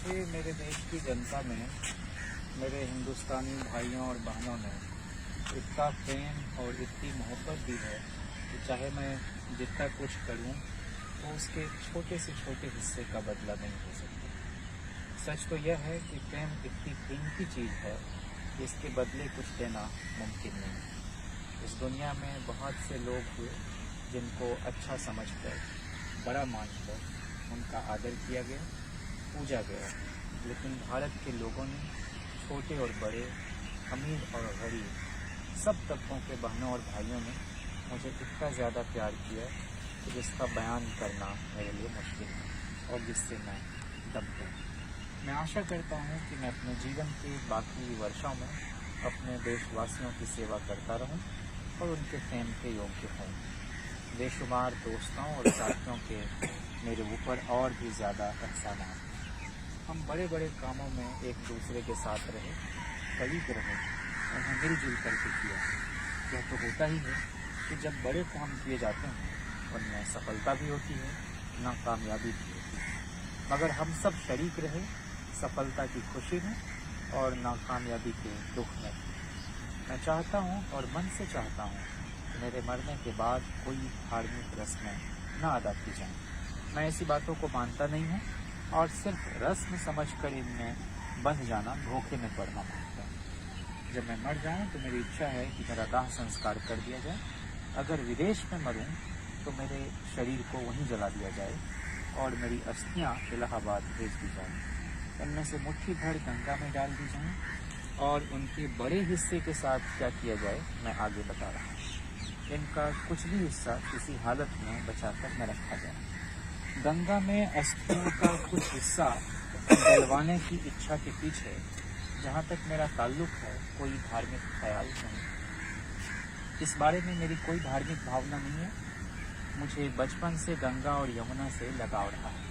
मुझे मेरे देश की जनता में, मेरे हिंदुस्तानी भाइयों और बहनों ने इतना प्रेम और इतनी मोहब्बत दी है कि चाहे मैं जितना कुछ करूं तो उसके छोटे से छोटे हिस्से का बदला नहीं हो सकता। सच तो यह है कि प्रेम इतनी कीमती चीज़ है जिसके बदले कुछ देना मुमकिन नहीं। इस दुनिया में बहुत से लोग हुए जिनको अच्छा समझकर, बड़ा मानकर उनका आदर किया गया, पूजा गया, लेकिन भारत के लोगों ने छोटे और बड़े, अमीर और गरीब, सब तबकों के बहनों और भाइयों ने मुझे इतना ज़्यादा प्यार किया कि जिसका बयान करना मेरे लिए मुश्किल है और जिससे मैं दब गया। मैं आशा करता हूँ कि मैं अपने जीवन के बाकी वर्षों में अपने देशवासियों की सेवा करता रहूँ और उनके प्रेम के योग्य हूँ। बेशुमार दोस्तों और साथियों के मेरे ऊपर और भी ज़्यादा एहसानात। हम बड़े बड़े कामों में एक दूसरे के साथ रहे, करीब रहे, उन्हें मिलजुल करके किया। यह तो होता ही है कि जब बड़े काम किए जाते हैं उनमें सफलता भी होती है, नाकामयाबी भी होती है, मगर हम सब शरीक रहे सफलता की खुशी में और नाकामयाबी के दुख में। मैं चाहता हूँ और मन से चाहता हूँ कि मेरे मरने के बाद कोई धार्मिक रस्में न अदा की जाएं। मैं ऐसी बातों को मानता नहीं हूँ और सिर्फ रस्म समझकर इनमें बंध जाना धोखे में पड़ना मानता हूँ। जब मैं मर जाऊँ तो मेरी इच्छा है कि मेरा दाह संस्कार कर दिया जाए। अगर विदेश में मरूँ तो मेरे शरीर को वहीं जला दिया जाए और मेरी अस्थियाँ इलाहाबाद भेज दी जाए। इनमें से मुट्ठी भर गंगा में डाल दी जाए और उनके बड़े हिस्से के साथ क्या किया जाए मैं आगे बता रहा हूँ। इनका कुछ भी हिस्सा किसी हालत में बचाकर न रखा जाए। गंगा में अस्थियों का कुछ हिस्सा डलवाने की इच्छा के पीछे जहाँ तक मेरा ताल्लुक है कोई धार्मिक ख्याल नहीं। इस बारे में मेरी कोई धार्मिक भावना नहीं है। मुझे बचपन से गंगा और यमुना से लगाव रहा है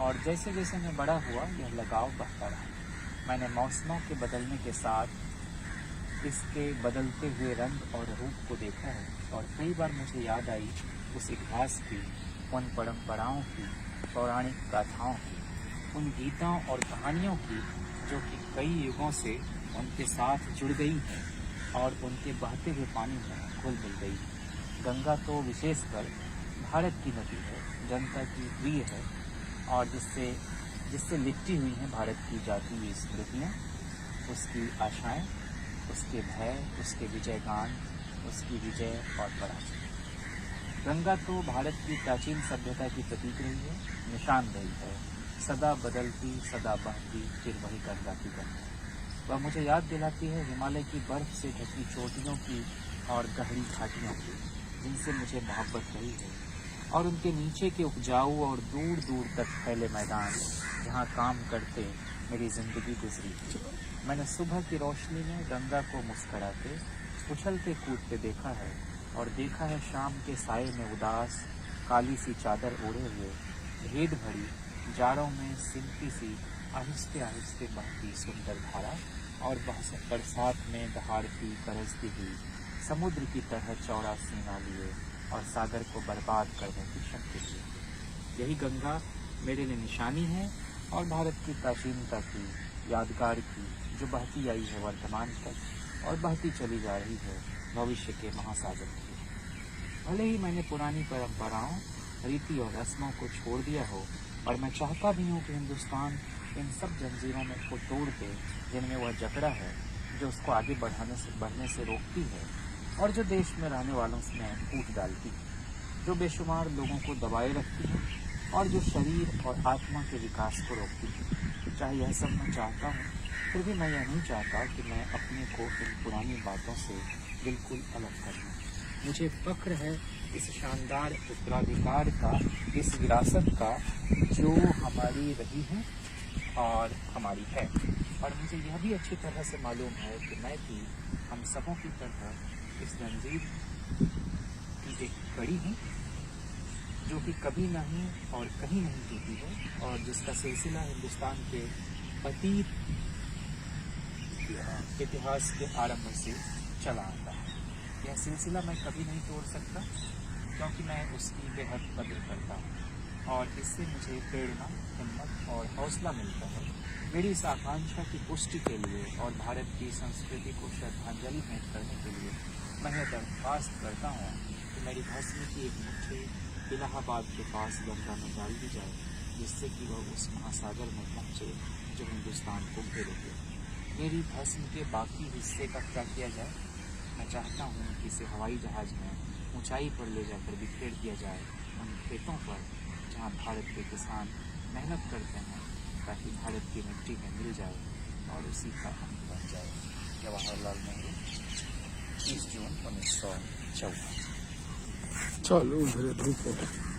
और जैसे जैसे मैं बड़ा हुआ यह लगाव बढ़ता रहा। मैंने मौसमों के बदलने के साथ इसके बदलते हुए रंग और रूप को देखा है और कई बार मुझे याद आई उस इतिहास की, उन परंपराओं की, पौराणिक गाथाओं की, उन गीतों और कहानियों की जो कि कई युगों से उनके साथ जुड़ गई हैं और उनके बहते हुए पानी में घुल मिल गई। गंगा तो विशेषकर भारत की नदी है, जनता की प्रिय है और जिससे लिपटी हुई हैं भारत की जातीय स्मृतियाँ, उसकी आशाएं, उसके भय, उसके विजय गान, उसकी विजय और पराजय। गंगा तो भारत की प्राचीन सभ्यता की प्रतीक रही है, निशानदेही है, सदा बदलती, सदा बहती, फिर वही गंगा की गंगा। वह मुझे याद दिलाती है हिमालय की बर्फ से ढकी चोटियों की और गहरी घाटियों की, जिनसे मुझे मोहब्बत रही है, और उनके नीचे के उपजाऊ और दूर दूर तक फैले मैदान जहाँ काम करते मेरी जिंदगी गुजरी थी। मैंने सुबह की रोशनी में गंगा को मुस्कराते, उछलते कूदते देखा है और देखा है शाम के साये में उदास काली सी चादर ओढ़े हुए भेद भरी जाड़ों में सिमटी सी आहिस्ते आहिस्ते बहती सुंदर धारा और बरसात में दहाड़ती गरजती हुई समुद्र की तरह चौड़ा सीना लिए और सागर को बर्बाद करने की शक्ति लिए। यही गंगा मेरे लिए निशानी है और भारत की प्राचीनता की, यादगार की, जो बहती आई है वर्तमान तक और बहती चली जा रही है भविष्य के महासागर की। भले ही मैंने पुरानी परंपराओं, रीति और रस्मों को छोड़ दिया हो और मैं चाहता भी हूँ कि हिंदुस्तान इन सब जंजीरों में को तोड़ दे जिनमें वह जकड़ा है, जो उसको आगे बढ़ने से रोकती है और जो देश में रहने वालों में फूट डालती है, जो बेशुमार लोगों को दबाए रखती है और जो शरीर और आत्मा के विकास को रोकती है। चाहे यह सब मैं चाहता हूँ, फिर भी मैं यह नहीं चाहता कि मैं अपने को इन पुरानी बातों से बिल्कुल अलग कर लूँ। मुझे फक्र है इस शानदार उत्तराधिकार का, इस विरासत का जो हमारी रही है और हमारी है। और मुझे यह भी अच्छी तरह से मालूम है कि मैं भी हम सबों की तरह इस जंजीर की एक कड़ी हूँ जो कि कभी नहीं और कहीं नहीं टूटी है और जिसका सिलसिला हिंदुस्तान के अतीत इतिहास के आरंभ से चला आता है। यह सिलसिला मैं कभी नहीं तोड़ सकता क्योंकि मैं उसकी बेहद कदर करता हूँ। और इससे मुझे प्रेरणा, हिम्मत और हौसला मिलता है। मेरी इस आकांक्षा की पुष्टि के लिए और भारत की संस्कृति को श्रद्धांजलि भेंट करने के लिए मैं यह दरख्वास्त करता हूँ कि मेरी भस्म की एक मुट्ठी इलाहाबाद के पास गंगा में डाल दी जाए, जिससे कि वह उस महासागर में पहुँचे जो हिंदुस्तान को घेरे हुए। मेरी भस्म के बाकी हिस्से का क्या किया जाए? मैं चाहता हूँ कि इसे हवाई जहाज़ में ऊंचाई पर ले जाकर बिखेर दिया जाए उन खेतों पर जहाँ भारत के किसान मेहनत करते हैं, ताकि भारत की मिट्टी में मिल जाए और उसी का अंग बन जाए। जवाहरलाल नेहरू, 30 जून 1954। चलो उधर धूप है।